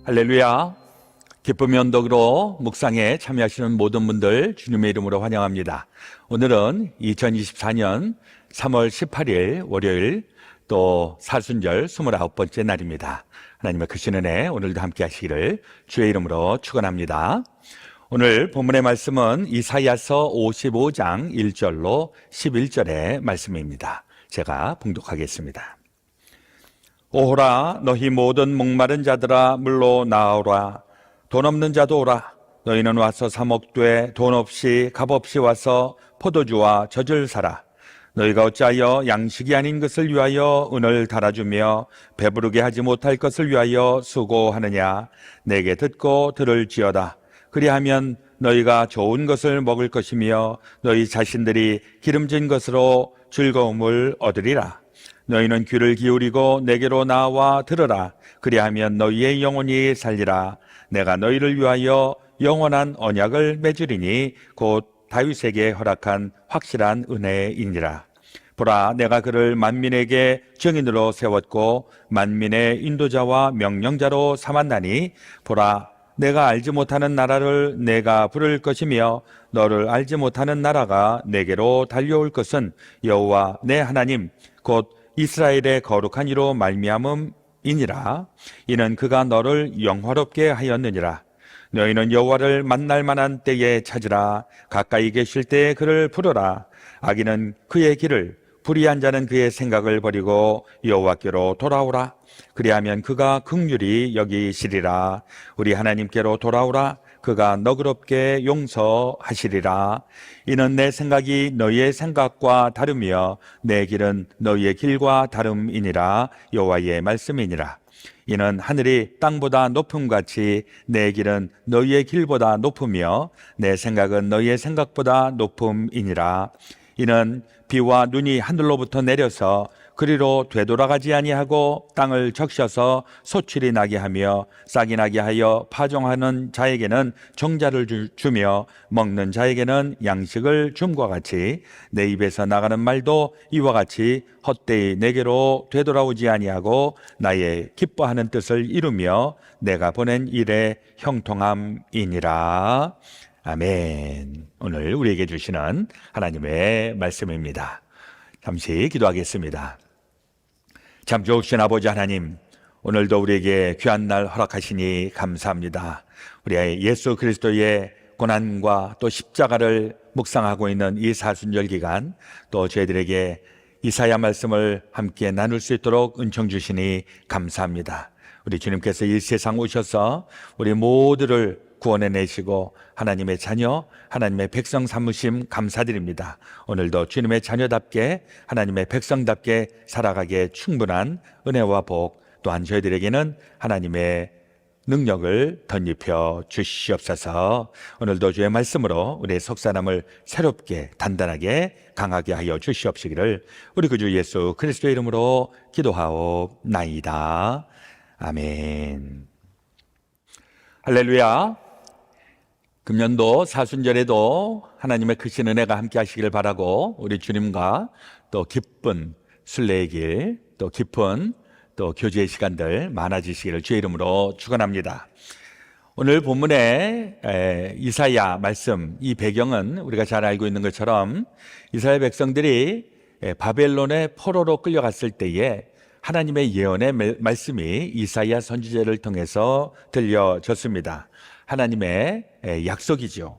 할렐루야. 기쁨의 언덕으로 묵상에 참여하시는 모든 분들 주님의 이름으로 환영합니다. 오늘은 2024년 3월 18일 월요일 또 사순절 29번째 날입니다. 하나님의 크신 은혜 오늘도 함께 하시기를 주의 이름으로 축원합니다. 오늘 본문의 말씀은 이사야서 55장 1절로 11절의 말씀입니다. 제가 봉독하겠습니다. 오호라, 너희 모든 목마른 자들아 물로 나오라. 돈 없는 자도 오라. 너희는 와서 사 먹되 돈 없이 값 없이 와서 포도주와 젖을 사라. 너희가 어찌하여 양식이 아닌 것을 위하여 은을 달아주며 배부르게 하지 못할 것을 위하여 수고하느냐. 내게 듣고 들을지어다. 그리하면 너희가 좋은 것을 먹을 것이며 너희 자신들이 기름진 것으로 즐거움을 얻으리라. 너희는 귀를 기울이고 내게로 나와 들으라. 그리하면 너희의 영혼이 살리라. 내가 너희를 위하여 영원한 언약을 맺으리니 곧 다윗에게 허락한 확실한 은혜이니라. 보라, 내가 그를 만민에게 증인으로 세웠고 만민의 인도자와 명령자로 삼았나니 보라, 내가 알지 못하는 나라를 내가 부를 것이며 너를 알지 못하는 나라가 내게로 달려올 것은 여호와 내 하나님 곧 이스라엘의 거룩한 이로 말미암음이니라. 이는 그가 너를 영화롭게 하였느니라. 너희는 여호와를 만날 만한 때에 찾으라. 가까이 계실 때에 그를 부르라. 악인은 그의 길을, 불의한 자는 그의 생각을 버리고 여호와께로 돌아오라. 그리하면 그가 긍휼히 여기시리라. 우리 하나님께로 돌아오라. 그가 너그럽게 용서하시리라. 이는 내 생각이 너희의 생각과 다르며 내 길은 너희의 길과 다름이니라. 여호와의 말씀이니라. 이는 하늘이 땅보다 높음같이 내 길은 너희의 길보다 높으며 내 생각은 너희의 생각보다 높음이니라. 이는 비와 눈이 하늘로부터 내려서 그리로 되돌아가지 아니하고 땅을 적셔서 소출이 나게 하며 싹이 나게 하여 파종하는 자에게는 종자를 주며 먹는 자에게는 양식을 줌과 같이 내 입에서 나가는 말도 이와 같이 헛되이 내게로 되돌아오지 아니하고 나의 기뻐하는 뜻을 이루며 내가 보낸 일에 형통함이니라. 아멘. 오늘 우리에게 주시는 하나님의 말씀입니다. 잠시 기도하겠습니다. 참 좋으신 아버지 하나님, 오늘도 우리에게 귀한 날 허락하시니 감사합니다. 우리의 예수 그리스도의 고난과 또 십자가를 묵상하고 있는 이 사순절 기간, 또 저희들에게 이사야 말씀을 함께 나눌 수 있도록 은총 주시니 감사합니다. 우리 주님께서 이 세상 오셔서 우리 모두를 구원해내시고 하나님의 자녀, 하나님의 백성 삼으심 감사드립니다. 오늘도 주님의 자녀답게 하나님의 백성답게 살아가기에 충분한 은혜와 복, 또한 저희들에게는 하나님의 능력을 덧입혀 주시옵소서. 오늘도 주의 말씀으로 우리의 속사람을 새롭게 단단하게 강하게 하여 주시옵시기를 우리 구주 예수 그리스도의 이름으로 기도하옵나이다. 아멘. 할렐루야. 금년도 사순절에도 하나님의 크신 은혜가 함께 하시길 바라고 우리 주님과 또 기쁜 순례의 길, 또 깊은 또 교제의 시간들 많아지시기를 주의 이름으로 축원합니다. 오늘 본문의 이사야 말씀, 이 배경은 우리가 잘 알고 있는 것처럼 이스라엘 백성들이 바벨론의 포로로 끌려갔을 때에 하나님의 예언의 말씀이 이사야 선지자를 통해서 들려졌습니다. 하나님의 약속이죠.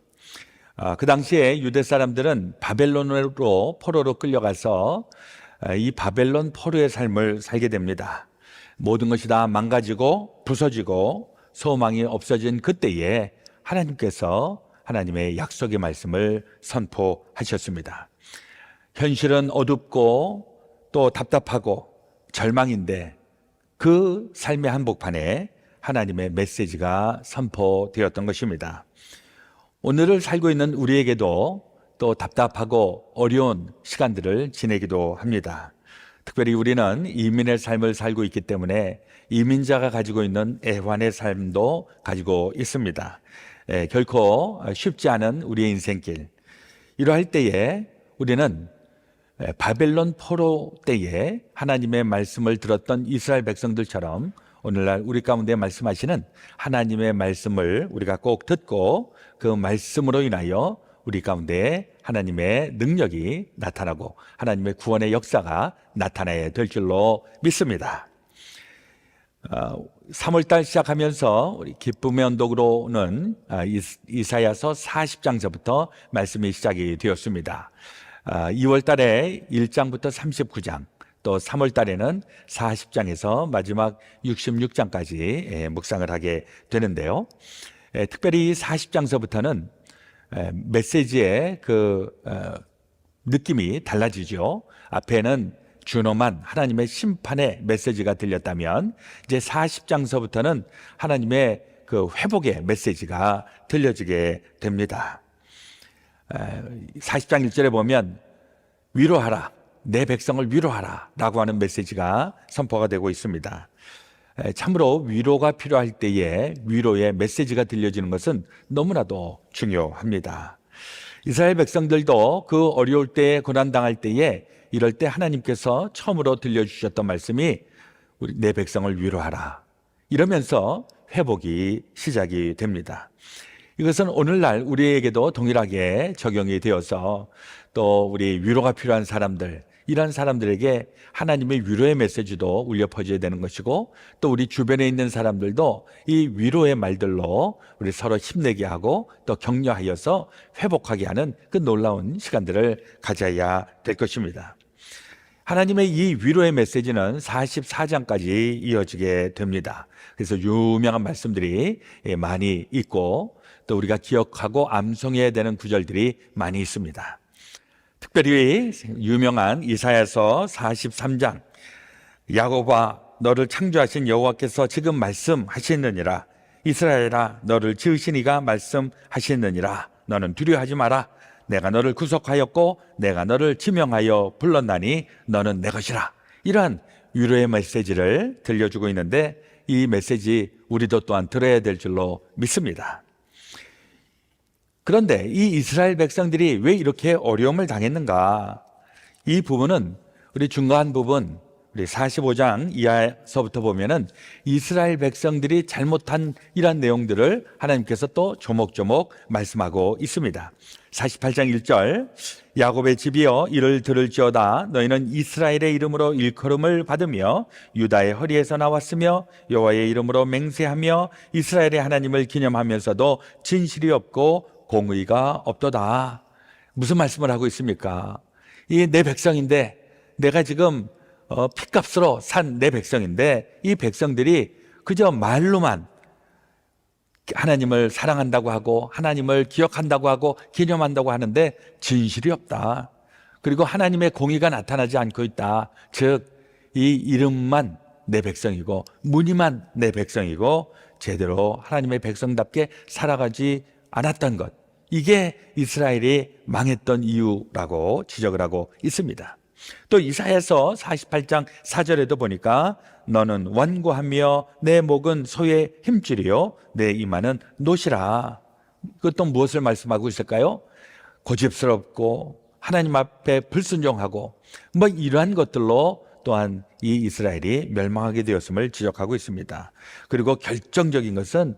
그 당시에 유대 사람들은 바벨론으로 포로로 끌려가서 이 바벨론 포로의 삶을 살게 됩니다. 모든 것이 다 망가지고 부서지고 소망이 없어진 그때에 하나님께서 하나님의 약속의 말씀을 선포하셨습니다. 현실은 어둡고 또 답답하고 절망인데 그 삶의 한복판에 하나님의 메시지가 선포되었던 것입니다. 오늘을 살고 있는 우리에게도 또 답답하고 어려운 시간들을 지내기도 합니다. 특별히 우리는 이민의 삶을 살고 있기 때문에 이민자가 가지고 있는 애환의 삶도 가지고 있습니다. 결코 쉽지 않은 우리의 인생길. 이러할 때에 우리는 바벨론 포로 때에 하나님의 말씀을 들었던 이스라엘 백성들처럼 오늘날 우리 가운데 말씀하시는 하나님의 말씀을 우리가 꼭 듣고 그 말씀으로 인하여 우리 가운데 하나님의 능력이 나타나고 하나님의 구원의 역사가 나타나야 될 줄로 믿습니다. 3월달 시작하면서 우리 기쁨의 언덕으로는 이사야서 40장서부터 말씀이 시작이 되었습니다. 2월달에 1장부터 39장, 또 3월달에는 40장에서 마지막 66장까지 묵상을 하게 되는데요. 특별히 40장서부터는 메시지의 느낌이 달라지죠. 앞에는 준엄한 하나님의 심판의 메시지가 들렸다면 이제 40장서부터는 하나님의 회복의 메시지가 들려지게 됩니다. 40장 1절에 보면 위로하라, 내 백성을 위로하라 라고 하는 메시지가 선포가 되고 있습니다. 참으로 위로가 필요할 때에 위로의 메시지가 들려지는 것은 너무나도 중요합니다. 이스라엘 백성들도 그 어려울 때에 고난당할 때에 이럴 때 하나님께서 처음으로 들려주셨던 말씀이 내 백성을 위로하라, 이러면서 회복이 시작이 됩니다. 이것은 오늘날 우리에게도 동일하게 적용이 되어서 또 우리 위로가 필요한 사람들, 이런 사람들에게 하나님의 위로의 메시지도 울려 퍼져야 되는 것이고, 또 우리 주변에 있는 사람들도 이 위로의 말들로 우리 서로 힘내게 하고 또 격려하여서 회복하게 하는 그 놀라운 시간들을 가져야 될 것입니다. 하나님의 이 위로의 메시지는 44장까지 이어지게 됩니다. 그래서 유명한 말씀들이 많이 있고 또 우리가 기억하고 암송해야 되는 구절들이 많이 있습니다. 특별히 유명한 이사야서 43장, 야곱아 너를 창조하신 여호와께서 지금 말씀하시느니라, 이스라엘아 너를 지으신 이가 말씀하시느니라, 너는 두려워하지 마라, 내가 너를 구속하였고 내가 너를 지명하여 불렀나니 너는 내 것이라. 이러한 위로의 메시지를 들려주고 있는데 이 메시지 우리도 또한 들어야 될 줄로 믿습니다. 그런데 이 이스라엘 백성들이 왜 이렇게 어려움을 당했는가? 이 부분은 우리 중간 부분, 우리 45장 이하서부터 보면은 이스라엘 백성들이 잘못한 이러한 내용들을 하나님께서 또 조목조목 말씀하고 있습니다. 48장 1절, 야곱의 집이여 이를 들을지어다, 너희는 이스라엘의 이름으로 일컬음을 받으며 유다의 허리에서 나왔으며 여호와의 이름으로 맹세하며 이스라엘의 하나님을 기념하면서도 진실이 없고 공의가 없도다. 무슨 말씀을 하고 있습니까? 이 내 백성인데, 내가 지금 핏값으로 산 내 백성인데 이 백성들이 그저 말로만 하나님을 사랑한다고 하고 하나님을 기억한다고 하고 기념한다고 하는데 진실이 없다. 그리고 하나님의 공의가 나타나지 않고 있다. 즉 이 이름만 내 백성이고 무늬만 내 백성이고 제대로 하나님의 백성답게 살아가지 않았던 것, 이게 이스라엘이 망했던 이유라고 지적을 하고 있습니다. 또 이사야서 48장 4절에도 보니까 너는 완고하며 내 목은 소의 힘줄이요 내 이마는 노시라. 그것도 무엇을 말씀하고 있을까요? 고집스럽고 하나님 앞에 불순종하고 이러한 것들로 또한 이 이스라엘이 멸망하게 되었음을 지적하고 있습니다. 그리고 결정적인 것은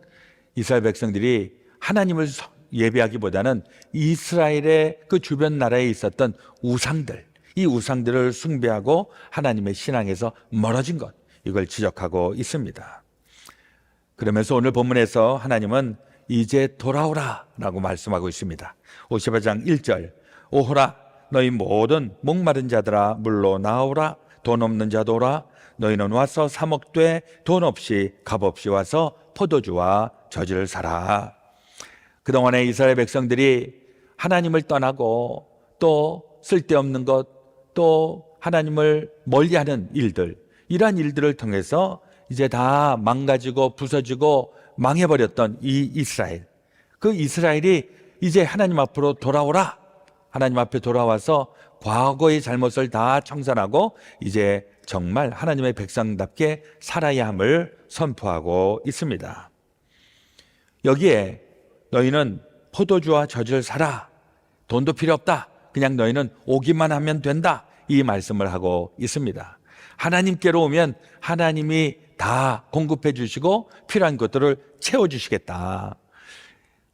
이스라엘 백성들이 하나님을 예배하기보다는 이스라엘의 그 주변 나라에 있었던 우상들, 이 우상들을 숭배하고 하나님의 신앙에서 멀어진 것, 이걸 지적하고 있습니다. 그러면서 오늘 본문에서 하나님은 이제 돌아오라 라고 말씀하고 있습니다. 58장 1절, 오호라 너희 모든 목마른 자들아 물로 나오라, 돈 없는 자도 오라, 너희는 와서 사 먹되 돈 없이 값 없이 와서 포도주와 젖을 사라. 그동안에 이스라엘 백성들이 하나님을 떠나고 또 쓸데없는 것, 또 하나님을 멀리하는 일들, 이러한 일들을 통해서 이제 다 망가지고 부서지고 망해버렸던 이 이스라엘, 그 이스라엘이 이제 하나님 앞으로 돌아오라, 하나님 앞에 돌아와서 과거의 잘못을 다 청산하고 이제 정말 하나님의 백성답게 살아야 함을 선포하고 있습니다. 여기에 너희는 포도주와 젖을 사라, 돈도 필요 없다, 그냥 너희는 오기만 하면 된다, 이 말씀을 하고 있습니다. 하나님께로 오면 하나님이 다 공급해 주시고 필요한 것들을 채워주시겠다.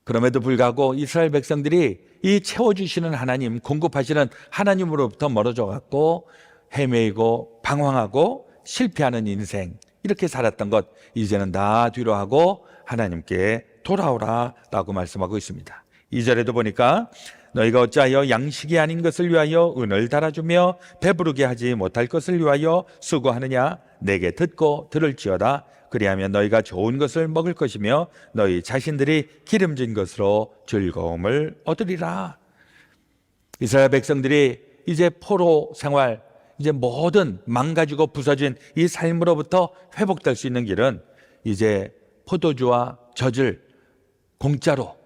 그럼에도 불구하고 이스라엘 백성들이 이 채워주시는 하나님, 공급하시는 하나님으로부터 멀어져 갖고 헤매이고 방황하고 실패하는 인생, 이렇게 살았던 것 이제는 다 뒤로 하고 하나님께 돌아오라 라고 말씀하고 있습니다. 2절에도 보니까 너희가 어찌하여 양식이 아닌 것을 위하여 은을 달아주며 배부르게 하지 못할 것을 위하여 수고하느냐. 내게 듣고 들을지어다. 그리하면 너희가 좋은 것을 먹을 것이며 너희 자신들이 기름진 것으로 즐거움을 얻으리라. 이스라엘 백성들이 이제 포로 생활, 이제 모든 망가지고 부서진 이 삶으로부터 회복될 수 있는 길은 이제 포도주와 젖을 공짜로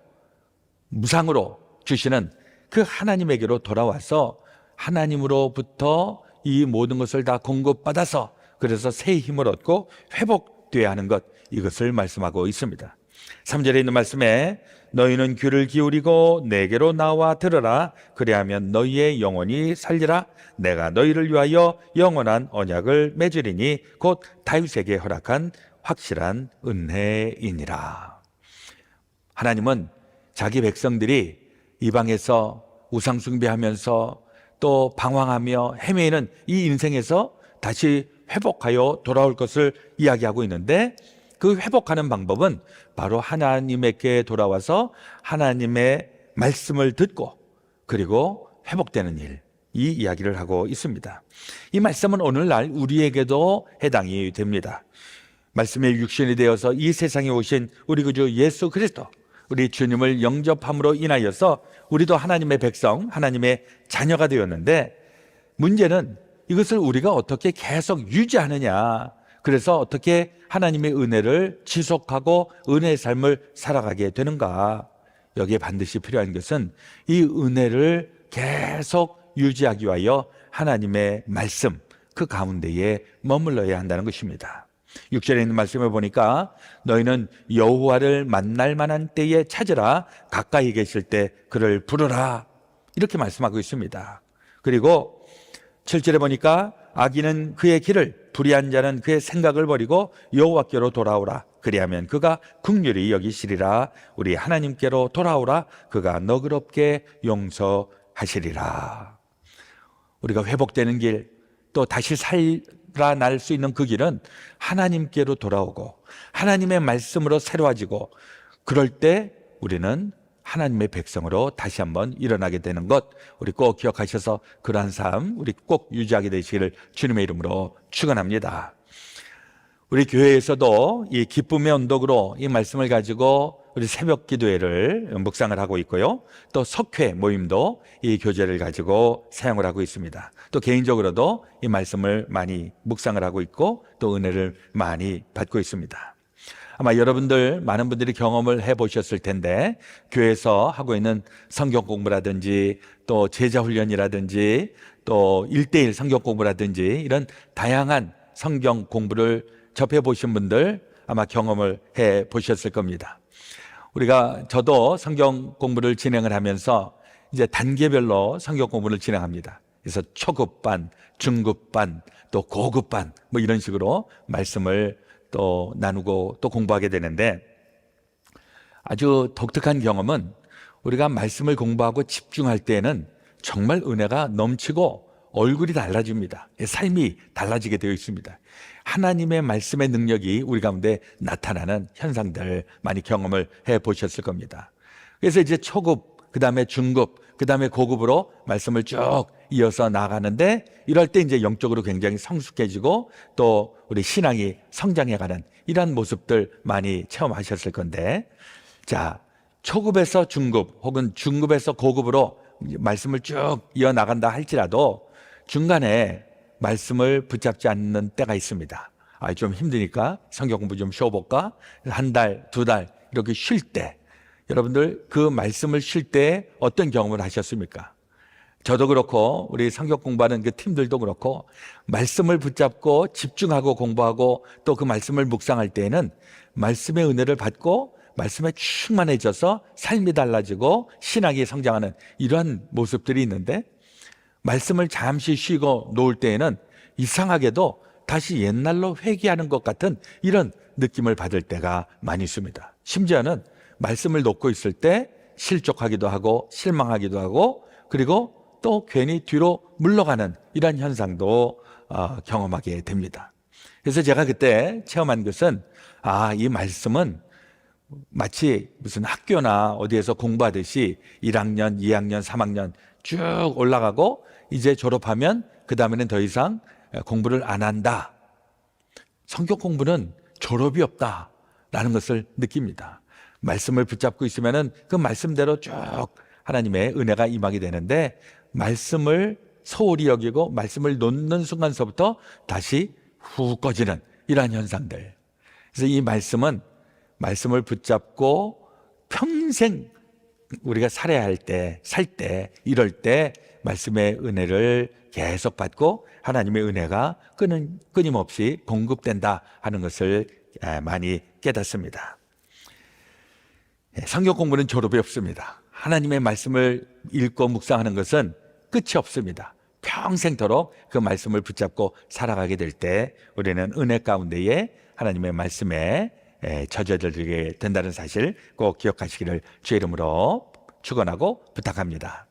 무상으로 주시는 그 하나님에게로 돌아와서 하나님으로부터 이 모든 것을 다 공급받아서 그래서 새 힘을 얻고 회복되어야 하는 것, 이것을 말씀하고 있습니다. 3절에 있는 말씀에 너희는 귀를 기울이고 내게로 나와 들으라. 그리하면 너희의 영혼이 살리라. 내가 너희를 위하여 영원한 언약을 맺으리니 곧 다윗에게 허락한 확실한 은혜이니라. 하나님은 자기 백성들이 이방에서 우상 숭배하면서 또 방황하며 헤매이는 이 인생에서 다시 회복하여 돌아올 것을 이야기하고 있는데, 그 회복하는 방법은 바로 하나님에게 돌아와서 하나님의 말씀을 듣고 그리고 회복되는 일, 이 이야기를 하고 있습니다. 이 말씀은 오늘날 우리에게도 해당이 됩니다. 말씀의 육신이 되어서 이 세상에 오신 우리 구주 예수 그리스도, 우리 주님을 영접함으로 인하여서 우리도 하나님의 백성, 하나님의 자녀가 되었는데, 문제는 이것을 우리가 어떻게 계속 유지하느냐, 그래서 어떻게 하나님의 은혜를 지속하고 은혜의 삶을 살아가게 되는가. 여기에 반드시 필요한 것은 이 은혜를 계속 유지하기 위하여 하나님의 말씀, 그 가운데에 머물러야 한다는 것입니다. 6절에 있는 말씀을 보니까 너희는 여호와를 만날 만한 때에 찾으라. 가까이 계실 때 그를 부르라. 이렇게 말씀하고 있습니다. 그리고 7절에 보니까 악인은 그의 길을, 불의한 자는 그의 생각을 버리고 여호와께로 돌아오라. 그리하면 그가 긍휼히 여기시리라. 우리 하나님께로 돌아오라. 그가 너그럽게 용서하시리라. 우리가 회복되는 길, 또 다시 살아날 수 있는 그 길은 하나님께로 돌아오고 하나님의 말씀으로 새로워지고, 그럴 때 우리는 하나님의 백성으로 다시 한번 일어나게 되는 것, 우리 꼭 기억하셔서 그러한 삶 우리 꼭 유지하게 되시기를 주님의 이름으로 축원합니다. 우리 교회에서도 이 기쁨의 언덕으로 이 말씀을 가지고 우리 새벽 기도회를 묵상을 하고 있고요, 또 석회 모임도 이 교재를 가지고 사용을 하고 있습니다. 또 개인적으로도 이 말씀을 많이 묵상을 하고 있고 또 은혜를 많이 받고 있습니다. 아마 여러분들 많은 분들이 경험을 해보셨을 텐데, 교회에서 하고 있는 성경 공부라든지 또 제자 훈련이라든지 또 1:1 성경 공부라든지 이런 다양한 성경 공부를 접해보신 분들 아마 경험을 해보셨을 겁니다. 저도 성경 공부를 진행을 하면서 이제 단계별로 성경 공부를 진행합니다. 그래서 초급반, 중급반, 또 고급반 뭐 이런 식으로 말씀을 또 나누고 또 공부하게 되는데, 아주 독특한 경험은 우리가 말씀을 공부하고 집중할 때에는 정말 은혜가 넘치고 얼굴이 달라집니다. 삶이 달라지게 되어 있습니다. 하나님의 말씀의 능력이 우리 가운데 나타나는 현상들 많이 경험을 해보셨을 겁니다. 그래서 이제 초급, 그 다음에 중급, 그 다음에 고급으로 말씀을 쭉 이어서 나가는데, 이럴 때 이제 영적으로 굉장히 성숙해지고 또 우리 신앙이 성장해가는 이런 모습들 많이 체험하셨을 건데, 자, 초급에서 중급 혹은 중급에서 고급으로 말씀을 쭉 이어나간다 할지라도 중간에 말씀을 붙잡지 않는 때가 있습니다. 좀 힘드니까 성경 공부 좀 쉬어볼까? 한 달, 두 달 이렇게 쉴 때, 여러분들 그 말씀을 쉴 때 어떤 경험을 하셨습니까? 저도 그렇고 우리 성경 공부하는 그 팀들도 그렇고, 말씀을 붙잡고 집중하고 공부하고 또 그 말씀을 묵상할 때에는 말씀의 은혜를 받고 말씀에 충만해져서 삶이 달라지고 신앙이 성장하는 이러한 모습들이 있는데, 말씀을 잠시 쉬고 놓을 때에는 이상하게도 다시 옛날로 회귀하는 것 같은 이런 느낌을 받을 때가 많이 있습니다. 심지어는 말씀을 놓고 있을 때 실족하기도 하고 실망하기도 하고 그리고 또 괜히 뒤로 물러가는 이런 현상도 경험하게 됩니다. 그래서 제가 그때 체험한 것은 이 말씀은 마치 무슨 학교나 어디에서 공부하듯이 1학년, 2학년, 3학년 쭉 올라가고 이제 졸업하면 그 다음에는 더 이상 공부를 안 한다. 성경 공부는 졸업이 없다라는 것을 느낍니다. 말씀을 붙잡고 있으면 그 말씀대로 쭉 하나님의 은혜가 임하게 되는데 말씀을 소홀히 여기고 말씀을 놓는 순간서부터 다시 훅 꺼지는 이러한 현상들. 그래서 이 말씀은 말씀을 붙잡고 평생 우리가 살아야 할 때, 살 때, 이럴 때 말씀의 은혜를 계속 받고 하나님의 은혜가 끊임없이 공급된다 하는 것을 많이 깨닫습니다. 성경 공부는 졸업이 없습니다. 하나님의 말씀을 읽고 묵상하는 것은 끝이 없습니다. 평생토록 그 말씀을 붙잡고 살아가게 될 때 우리는 은혜 가운데에 하나님의 말씀에 젖어들게 된다는 사실 꼭 기억하시기를 주의 이름으로 축원하고 부탁합니다.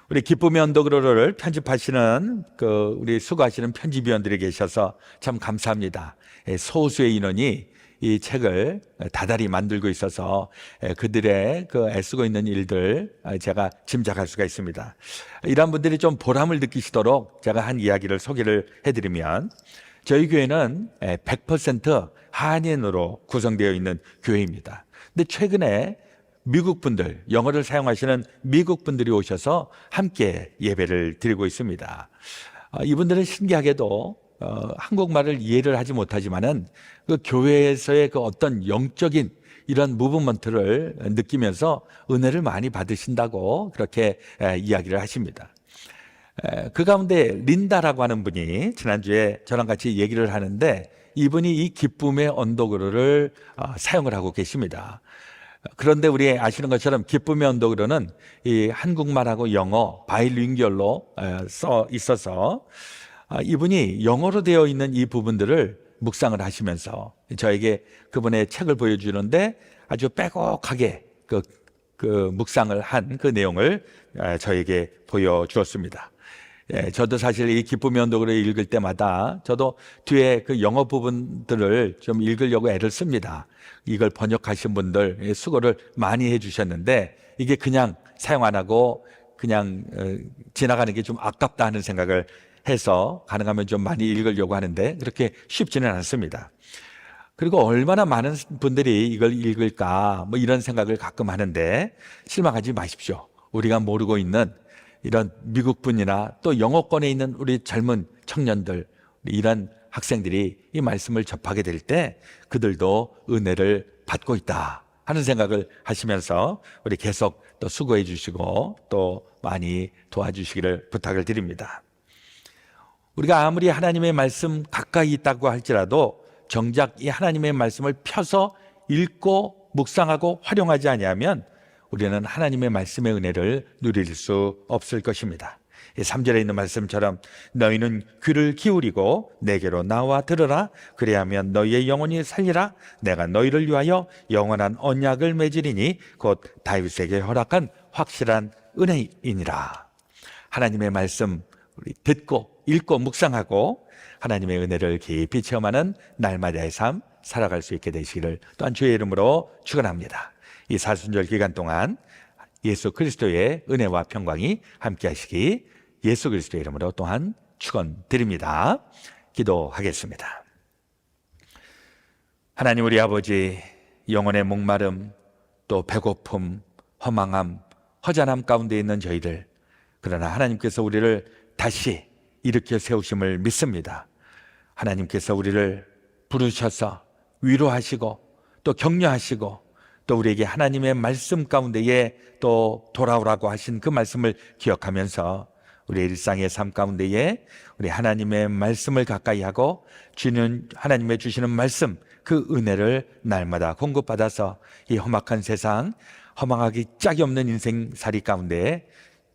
우리 기쁨의 언덕으로를 편집하시는 우리 수고하시는 편집위원들이 계셔서 참 감사합니다. 소수의 인원이 이 책을 다달이 만들고 있어서 그들의 애쓰고 있는 일들 제가 짐작할 수가 있습니다. 이런 분들이 좀 보람을 느끼시도록 제가 한 이야기를 소개를 해드리면 저희 교회는 100% 한인으로 구성되어 있는 교회입니다. 근데 최근에 미국 분들, 영어를 사용하시는 미국 분들이 오셔서 함께 예배를 드리고 있습니다. 이분들은 신기하게도 한국말을 이해를 하지 못하지만은 그 교회에서의 그 어떤 영적인 이런 무브먼트를 느끼면서 은혜를 많이 받으신다고 그렇게 이야기를 하십니다. 그 가운데 린다라고 하는 분이 지난주에 저랑 같이 얘기를 하는데 이분이 이 기쁨의 언덕으로를 사용을 하고 계십니다. 그런데 우리 아시는 것처럼 기쁨의 언덕으로는 이 한국말하고 영어 바이링구얼로 써 있어서 이분이 영어로 되어 있는 이 부분들을 묵상을 하시면서 저에게 그분의 책을 보여주는데 아주 빼곡하게 그 묵상을 한 그 내용을 저에게 보여주었습니다. 저도 사실 이 기쁨의 언덕으로 읽을 때마다 저도 뒤에 그 영어 부분들을 좀 읽으려고 애를 씁니다. 이걸 번역하신 분들 수고를 많이 해주셨는데 이게 그냥 사용 안 하고 그냥 지나가는 게 좀 아깝다 하는 생각을 해서 가능하면 좀 많이 읽으려고 하는데 그렇게 쉽지는 않습니다. 그리고 얼마나 많은 분들이 이걸 읽을까 뭐 이런 생각을 가끔 하는데 실망하지 마십시오. 우리가 모르고 있는 이런 미국분이나 또 영어권에 있는 우리 젊은 청년들 이런 학생들이 이 말씀을 접하게 될 때 그들도 은혜를 받고 있다 하는 생각을 하시면서 우리 계속 또 수고해 주시고 또 많이 도와주시기를 부탁을 드립니다. 우리가 아무리 하나님의 말씀 가까이 있다고 할지라도 정작 이 하나님의 말씀을 펴서 읽고 묵상하고 활용하지 아니하면 우리는 하나님의 말씀의 은혜를 누릴 수 없을 것입니다. 3절에 있는 말씀처럼 너희는 귀를 기울이고 내게로 나와 들으라. 그리하면 너희의 영혼이 살리라. 내가 너희를 위하여 영원한 언약을 맺으리니 곧 다윗에게 허락한 확실한 은혜이니라. 하나님의 말씀 우리 듣고 읽고 묵상하고 하나님의 은혜를 깊이 체험하는 날마다의 삶 살아갈 수 있게 되시기를 또한 주의 이름으로 축원합니다. 이 사순절 기간 동안 예수 그리스도의 은혜와 평강이 함께 하시기 예수 그리스도의 이름으로 또한 축원드립니다. 기도하겠습니다. 하나님 우리 아버지, 영혼의 목마름 또 배고픔, 허망함, 허전함 가운데 있는 저희들, 그러나 하나님께서 우리를 다시 일으켜 세우심을 믿습니다. 하나님께서 우리를 부르셔서 위로하시고 또 격려하시고 또 우리에게 하나님의 말씀 가운데에 또 돌아오라고 하신 그 말씀을 기억하면서 우리의 일상의 삶 가운데에 우리 하나님의 말씀을 가까이 하고 주는 하나님의 주시는 말씀 그 은혜를 날마다 공급받아서 이 험악한 세상 허망하기 짝이 없는 인생살이 가운데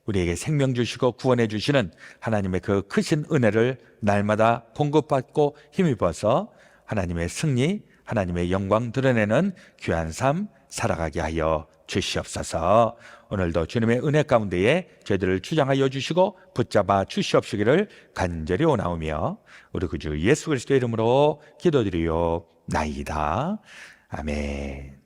우리에게 생명 주시고 구원해 주시는 하나님의 그 크신 은혜를 날마다 공급받고 힘입어서 하나님의 승리, 하나님의 영광 드러내는 귀한 삶 살아가게 하여 주시옵소서. 오늘도 주님의 은혜 가운데에 저희들을 주장하여 주시고 붙잡아 주시옵시기를 간절히 원하오며 우리 구주 예수 그리스도의 이름으로 기도드리옵나이다. 아멘.